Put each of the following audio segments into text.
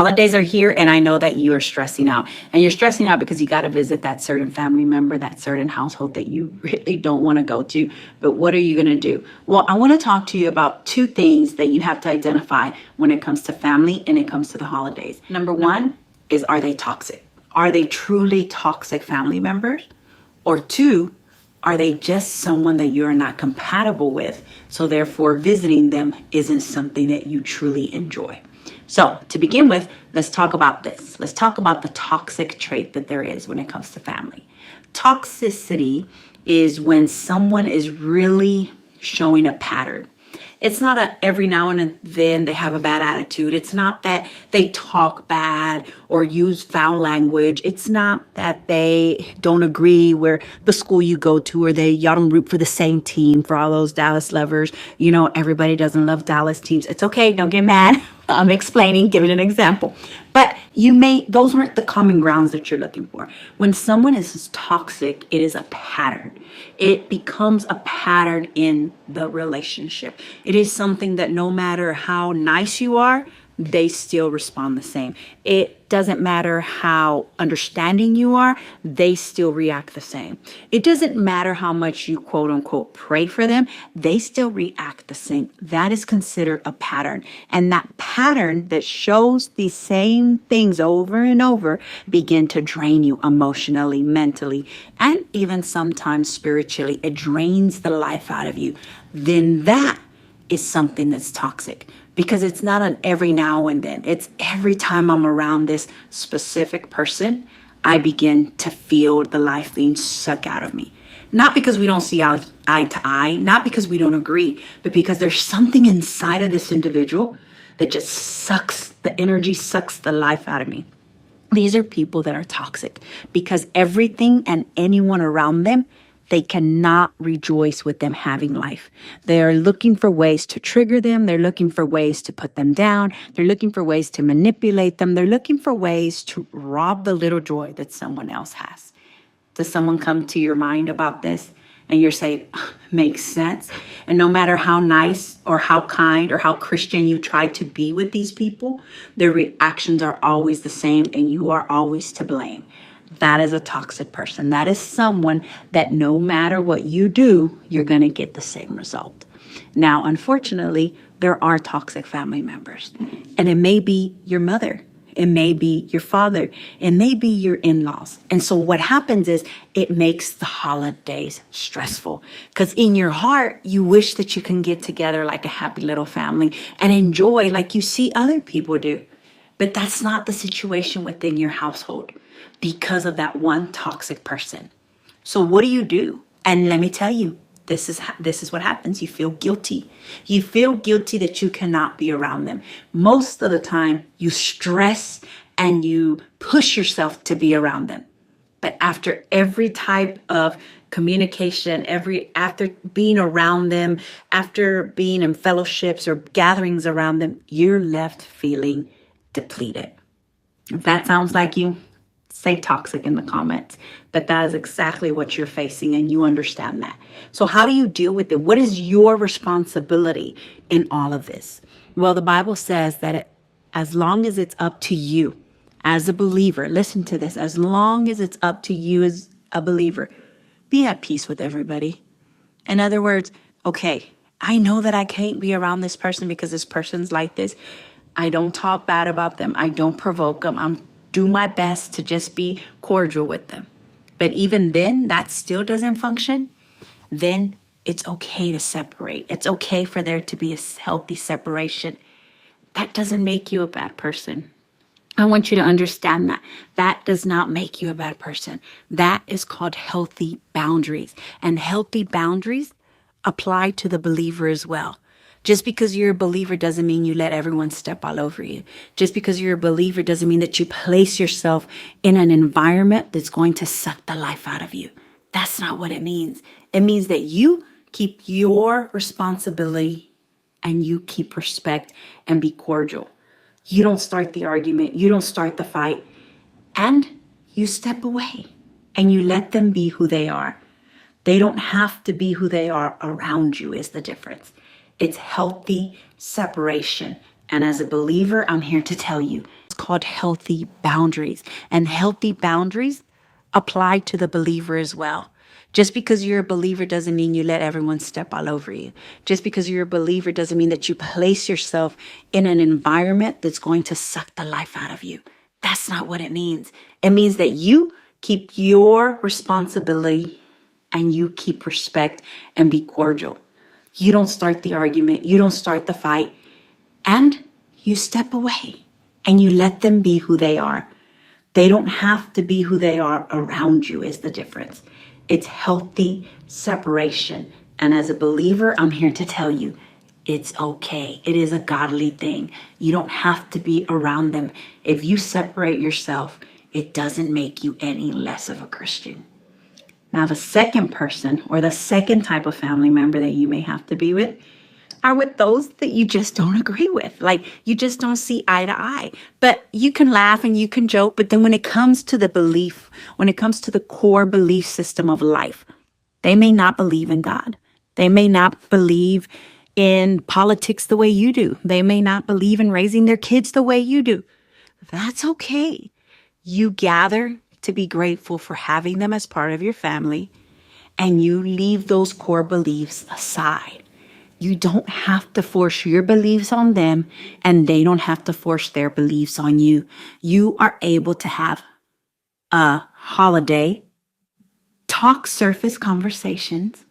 Holidays are here, and I know that you are stressing out. And you're stressing out because you got to visit that certain family member, that certain household that you really don't want to go to. But what are you going to do? Well, I want to talk to you about two things that you have to identify when it comes to family and it comes to the holidays. Number one is, are they toxic? Are they truly toxic family members? Or two, are they just someone that you're not compatible with? So therefore, visiting them isn't something that you truly enjoy. So to begin with, let's talk about this. Let's talk about the toxic trait that there is when it comes to family. Toxicity is when someone is really showing a pattern. It's not a every now and then they have a bad attitude. It's not that they talk bad or use foul language. It's not that they don't agree where the school you go to, or y'all don't root for the same team. For all those Dallas lovers, you know, everybody doesn't love Dallas teams. It's okay. Don't get mad. I'm explaining, giving an example. But those aren't the common grounds that you're looking for. When someone is toxic, it is a pattern. It becomes a pattern in the relationship. It is something that no matter how nice you are, they still respond the same. It doesn't matter how understanding you are, they still react the same. It doesn't matter how much you quote unquote pray for them, they still react the same. That is considered a pattern. And that pattern that shows the same things over and over begin to drain you emotionally, mentally, and even sometimes spiritually. It drains the life out of you. Then that is something that's toxic. Because it's not an every now and then. It's every time I'm around this specific person, I begin to feel the life being sucked out of me. Not because we don't see eye to eye, not because we don't agree, but because there's something inside of this individual that just sucks, the energy sucks the life out of me. These are people that are toxic because everything and anyone around them, they cannot rejoice with them having life. They are looking for ways to trigger them. They're looking for ways to put them down. They're looking for ways to manipulate them. They're looking for ways to rob the little joy that someone else has. Does someone come to your mind about this? And you're saying, makes sense. And no matter how nice or how kind or how Christian you try to be with these people, their reactions are always the same and you are always to blame. That is a toxic person. That is someone that no matter what you do, you're going to get the same result. Now, unfortunately, there are toxic family members. And it may be your mother. It may be your father. It may be your in-laws. And so what happens is it makes the holidays stressful. Because in your heart, you wish that you can get together like a happy little family and enjoy like you see other people do. But that's not the situation within your household because of that one toxic person. So what do? And let me tell you, this is what happens. You feel guilty. You feel guilty that you cannot be around them. Most of the time, you stress and you push yourself to be around them. But after every type of communication, after being around them, after being in fellowships or gatherings around them, you're left feeling depleted. If that sounds like you, say toxic in the comments. But that is exactly what you're facing and you understand that. So how do you deal with it? What is your responsibility in all of this? Well, the Bible says that as long as it's up to you as a believer, listen to this, as long as it's up to you as a believer, be at peace with everybody. In other words, okay, I know that I can't be around this person because this person's like this. I don't talk bad about them. I don't provoke them. I'm do my best to just be cordial with them. But even then, that still doesn't function. Then it's okay to separate. It's okay for there to be a healthy separation. That doesn't make you a bad person. I want you to understand that. That does not make you a bad person. That is called healthy boundaries. And healthy boundaries apply to the believer as well. Just because you're a believer doesn't mean you let everyone step all over you. Just because you're a believer doesn't mean that you place yourself in an environment that's going to suck the life out of you. That's not what it means. It means that you keep your responsibility and you keep respect and be cordial. You don't start the argument. You don't start the fight. And you step away and you let them be who they are. They don't have to be who they are around you is the difference. It's healthy separation. And as a believer, I'm here to tell you, called healthy boundaries. And healthy boundaries apply to the believer as well. Just because you're a believer doesn't mean you let everyone step all over you. Just because you're a believer doesn't mean that you place yourself in an environment that's going to suck the life out of you. That's not what it means. It means that you keep your responsibility and you keep respect and be cordial. You don't start the argument, you don't start the fight, and you step away and you let them be who they are. They don't have to be who they are around you, is the difference. It's healthy separation. And as a believer, I'm here to tell you, it's okay. It is a godly thing. You don't have to be around them. If you separate yourself, it doesn't make you any less of a Christian. Now, the second person or the second type of family member that you may have to be with are with those that you just don't agree with. Like, you just don't see eye to eye. But you can laugh and you can joke. But then when it comes to the belief, when it comes to the core belief system of life, they may not believe in God. They may not believe in politics the way you do. They may not believe in raising their kids the way you do. That's okay. You gather to be grateful for having them as part of your family, and you leave those core beliefs aside. You don't have to force your beliefs on them, and they don't have to force their beliefs on you. You are able to have a holiday, talk surface conversations,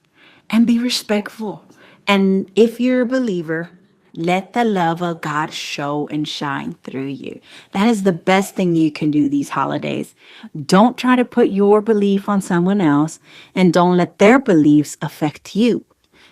and be respectful. And if you're a believer, let the love of God show and shine through you. That is the best thing you can do these holidays. Don't try to put your belief on someone else, and don't let their beliefs affect you.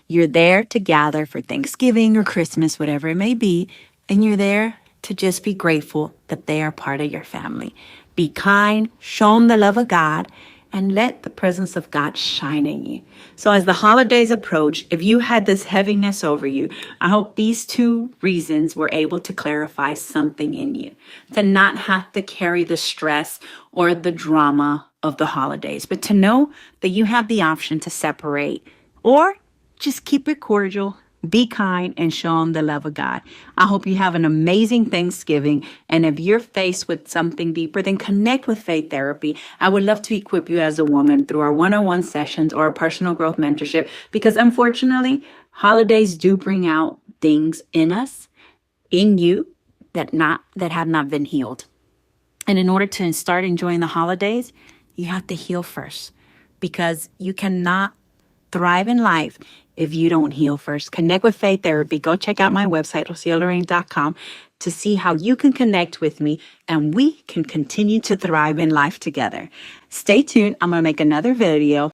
You're there to gather for Thanksgiving or Christmas, whatever it may be, and you're there to just be grateful that they are part of your family. Be kind, show them the love of God, and let the presence of God shine in you. So as the holidays approach, if you had this heaviness over you, I hope these two reasons were able to clarify something in you, to not have to carry the stress or the drama of the holidays, but to know that you have the option to separate or just keep it cordial, be kind, and show them the love of God. I hope you have an amazing Thanksgiving. And if you're faced with something deeper, then connect with Faith Therapy. I would love to equip you as a woman through our one-on-one sessions or our personal growth mentorship, because unfortunately, holidays do bring out things in us, in you, that have not been healed. And in order to start enjoying the holidays, you have to heal first, because you cannot thrive in life if you don't heal first. Connect with Faith Therapy. Go check out my website, OseaLorraine.com, to see how you can connect with me and we can continue to thrive in life together. Stay tuned. I'm going to make another video